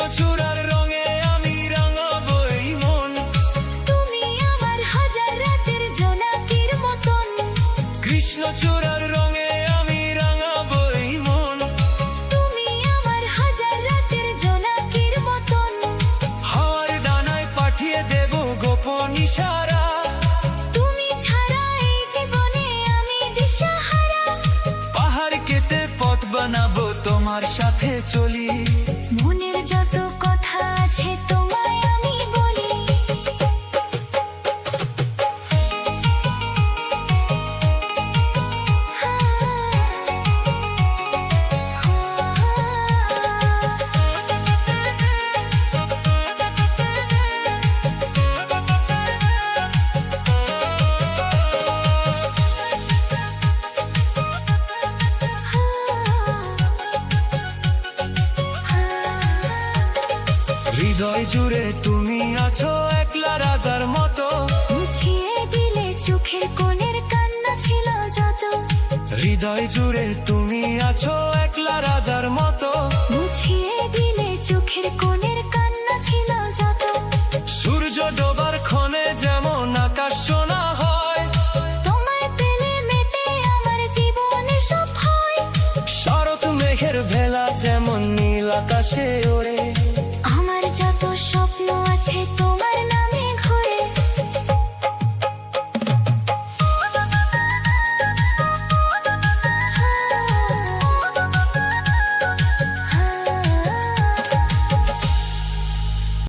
কৃষ্ণচূড়ার রঙে আমি রাঙাবো এই মন। তুমি আমার হাজার রাতের জোনাকির মতন। কৃষ্ণচূড়ার রঙে আমি রাঙাবো এই মন। তুমি আমার হাজার রাতের জোনাকির মতন। হাওয়ার ডানায় পাঠিয়ে দেব গোপন ইশারা। তুমি ছাড়া এই জীবনে আমি দিশাহারা। পাহাড় কেটে পথ বানাবো তোমার সাথে চলি। মনের যত কথা আছে তোমায় আমি বলি। হৃদয় জুড়ে তুমি আছো একলা রাজার মতো। মুছিয়ে দিলে চোখের কোণের কান্না ছিল যত। হৃদয় জুড়ে তুমি আছো একলা রাজার মতো। মুছিয়ে দিলে চোখের কোণের কান্না ছিল যত। সূর্য ডোবার ক্ষণে যেমন আকাশ সোনা হয়, তোমায় পেলে মেটে আমার জীবনে সব হয়। শরৎ মেঘের ভেলা যেমন নীল আকাশে